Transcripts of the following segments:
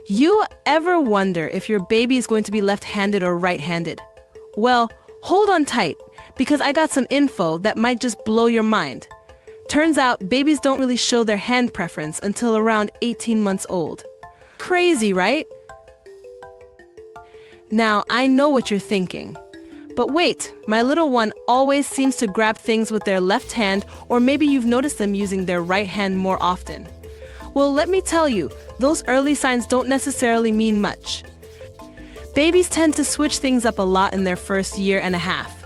You ever wonder if your baby is going to be left-handed or right-handed? Well, hold on tight, because I got some info that might just blow your mind. Turns out, babies don't really show their hand preference until around 18 months old. Crazy, right? Now, I know what you're thinking. But wait, my little one always seems to grab things with their left hand, or maybe you've noticed them using their right hand more often. Well, let me tell you, those early signs don't necessarily mean much. Babies tend to switch things up a lot in their first year and a half.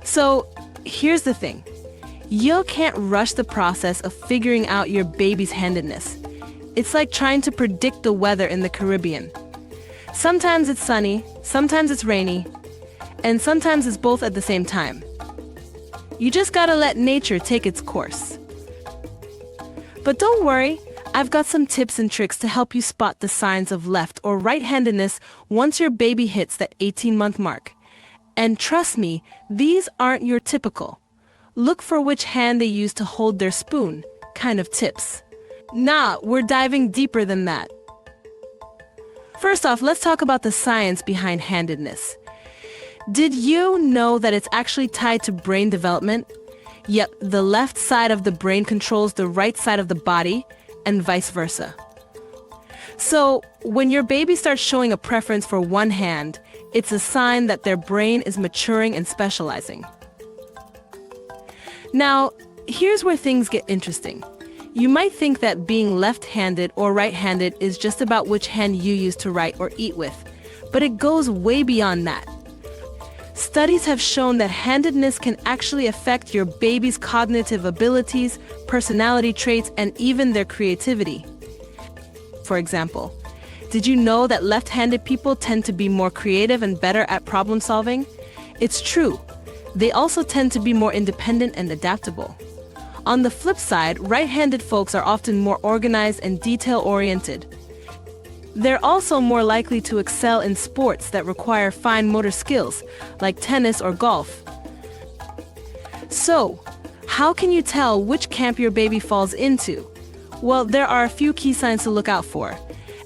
So, here's the thing. You can't rush the process of figuring out your baby's handedness. It's like trying to predict the weather in the Caribbean. Sometimes it's sunny, sometimes it's rainy, and sometimes it's both at the same time. You just gotta let nature take its course. But don't worry, I've got some tips and tricks to help you spot the signs of left or right-handedness once your baby hits that 18-month mark. And trust me, these aren't your typical look for which hand they use to hold their spoon kind of tips. Nah, we're diving deeper than that. First off, let's talk about the science behind handedness. Did you know that it's actually tied to brain development? Yep, the left side of the brain controls the right side of the body, and vice versa. So, when your baby starts showing a preference for one hand, it's a sign that their brain is maturing and specializing. Now, here's where things get interesting. You might think that being left-handed or right-handed is just about which hand you use to write or eat with, but it goes way beyond that. Studies have shown that handedness can actually affect your baby's cognitive abilities, personality traits, and even their creativity. For example, did you know that left-handed people tend to be more creative and better at problem solving? It's true. They also tend to be more independent and adaptable. On the flip side, right-handed folks are often more organized and detail-oriented. They're also more likely to excel in sports that require fine motor skills, like tennis or golf. So, how can you tell which camp your baby falls into? Well, there are a few key signs to look out for.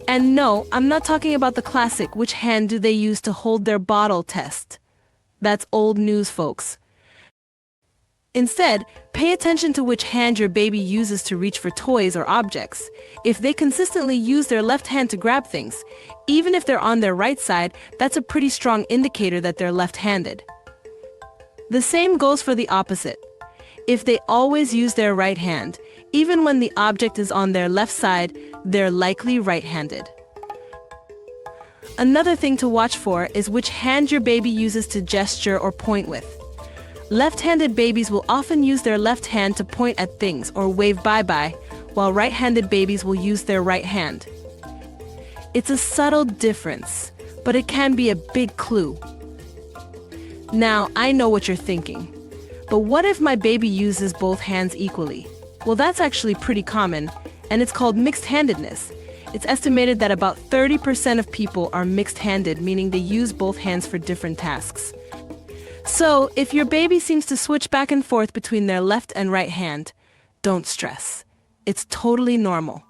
And no, I'm not talking about the classic "which hand do they use to hold their bottle" test. That's old news, folks. Instead, pay attention to which hand your baby uses to reach for toys or objects. If they consistently use their left hand to grab things, even if they're on their right side, that's a pretty strong indicator that they're left-handed. The same goes for the opposite. If they always use their right hand, even when the object is on their left side, they're likely right-handed. Another thing to watch for is which hand your baby uses to gesture or point with. Left-handed babies will often use their left hand to point at things or wave bye-bye, while right-handed babies will use their right hand. It's a subtle difference, but it can be a big clue. Now, I know what you're thinking. But what if my baby uses both hands equally? Well, that's actually pretty common, and it's called mixed-handedness. It's estimated that about 30% of people are mixed-handed, meaning they use both hands for different tasks. So, if your baby seems to switch back and forth between their left and right hand, don't stress. It's totally normal.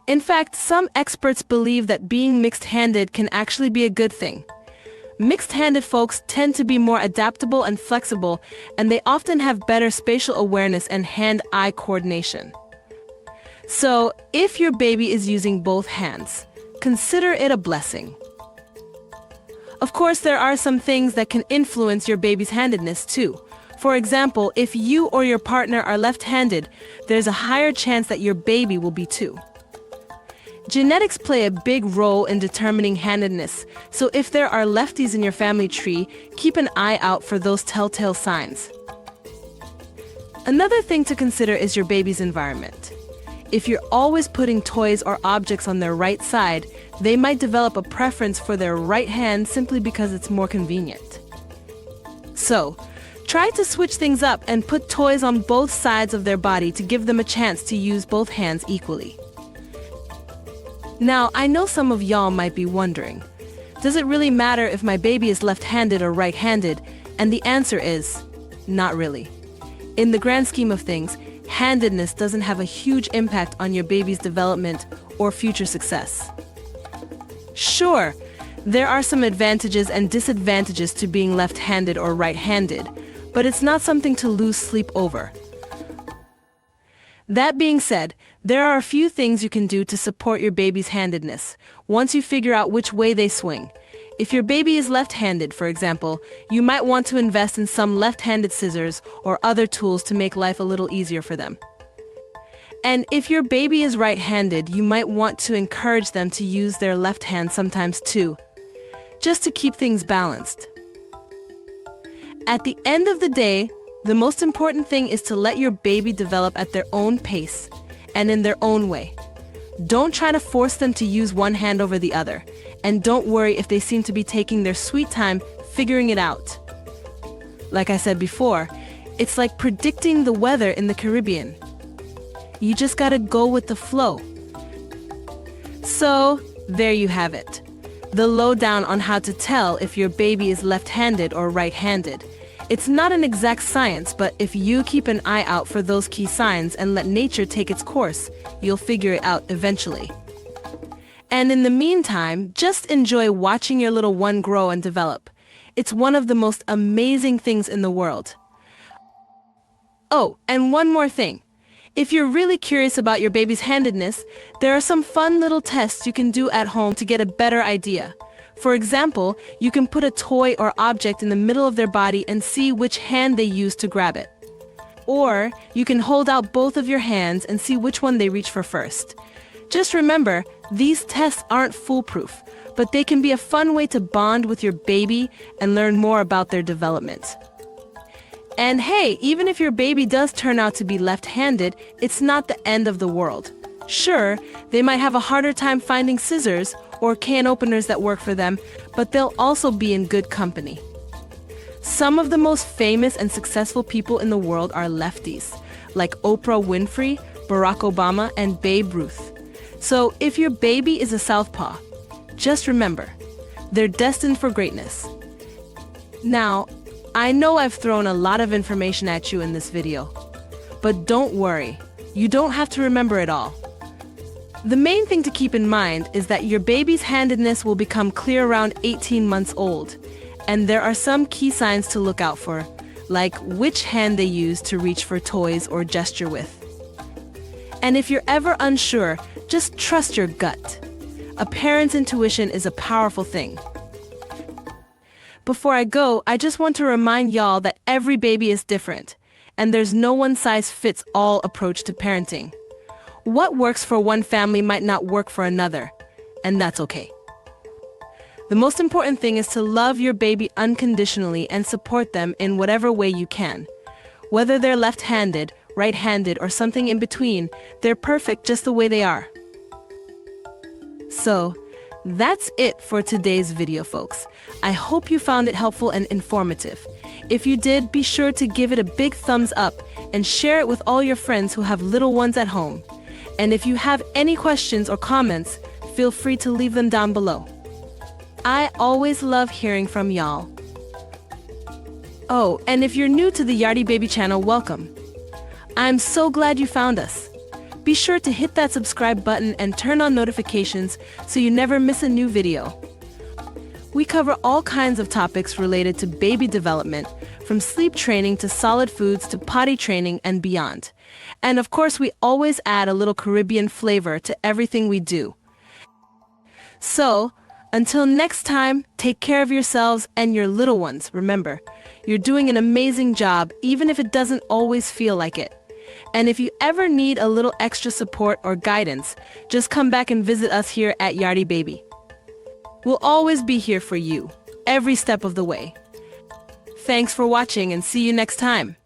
In fact, some experts believe that being mixed-handed can actually be a good thing. Mixed-handed folks tend to be more adaptable and flexible, and they often have better spatial awareness and hand-eye coordination. So, if your baby is using both hands, consider it a blessing. Of course, there are some things that can influence your baby's handedness too. For example, if you or your partner are left-handed, there's a higher chance that your baby will be too. Genetics play a big role in determining handedness, so if there are lefties in your family tree, keep an eye out for those telltale signs. Another thing to consider is your baby's environment. If you're always putting toys or objects on their right side, they might develop a preference for their right hand simply because it's more convenient. So, try to switch things up and put toys on both sides of their body to give them a chance to use both hands equally. Now, I know some of y'all might be wondering, does it really matter if my baby is left-handed or right-handed? And the answer is, not really. In the grand scheme of things, handedness doesn't have a huge impact on your baby's development or future success. Sure, there are some advantages and disadvantages to being left-handed or right-handed, but it's not something to lose sleep over. That being said, there are a few things you can do to support your baby's handedness once you figure out which way they swing. If your baby is left-handed, for example, you might want to invest in some left-handed scissors or other tools to make life a little easier for them. And if your baby is right-handed, you might want to encourage them to use their left hand sometimes too, just to keep things balanced. At the end of the day, the most important thing is to let your baby develop at their own pace and in their own way. Don't try to force them to use one hand over the other, and don't worry if they seem to be taking their sweet time figuring it out. Like I said before, it's like predicting the weather in the Caribbean. You just gotta go with the flow. So, there you have it. The lowdown on how to tell if your baby is left-handed or right-handed. It's not an exact science, but if you keep an eye out for those key signs and let nature take its course, you'll figure it out eventually. And in the meantime, just enjoy watching your little one grow and develop. It's one of the most amazing things in the world. Oh, and one more thing. If you're really curious about your baby's handedness, there are some fun little tests you can do at home to get a better idea. For example, you can put a toy or object in the middle of their body and see which hand they use to grab it. Or, you can hold out both of your hands and see which one they reach for first. Just remember, these tests aren't foolproof, but they can be a fun way to bond with your baby and learn more about their development. And hey, even if your baby does turn out to be left-handed, it's not the end of the world. Sure, they might have a harder time finding scissors or can openers that work for them, but they'll also be in good company. Some of the most famous and successful people in the world are lefties, like Oprah Winfrey, Barack Obama, and Babe Ruth. So if your baby is a southpaw, just remember, they're destined for greatness. Now, I know I've thrown a lot of information at you in this video, but don't worry, you don't have to remember it all. The main thing to keep in mind is that your baby's handedness will become clear around 18 months old, and there are some key signs to look out for, like which hand they use to reach for toys or gesture with. And if you're ever unsure, just trust your gut. A parent's intuition is a powerful thing. Before I go, I just want to remind y'all that every baby is different, and there's no one-size-fits-all approach to parenting. What works for one family might not work for another, and that's okay. The most important thing is to love your baby unconditionally and support them in whatever way you can. Whether they're left-handed, right-handed, or something in between, they're perfect just the way they are. So, that's it for today's video, folks. I hope you found it helpful and informative. If you did, be sure to give it a big thumbs up and share it with all your friends who have little ones at home. And if you have any questions or comments, feel free to leave them down below. I always love hearing from y'all. Oh, and if you're new to the Yardy Baby channel, welcome. I'm so glad you found us. Be sure to hit that subscribe button and turn on notifications so you never miss a new video. We cover all kinds of topics related to baby development, from sleep training to solid foods to potty training and beyond. And of course, we always add a little Caribbean flavor to everything we do. So, until next time, take care of yourselves and your little ones. Remember, you're doing an amazing job, even if it doesn't always feel like it. And if you ever need a little extra support or guidance, just come back and visit us here at Yardy Baby. We'll always be here for you, every step of the way. Thanks for watching and see you next time.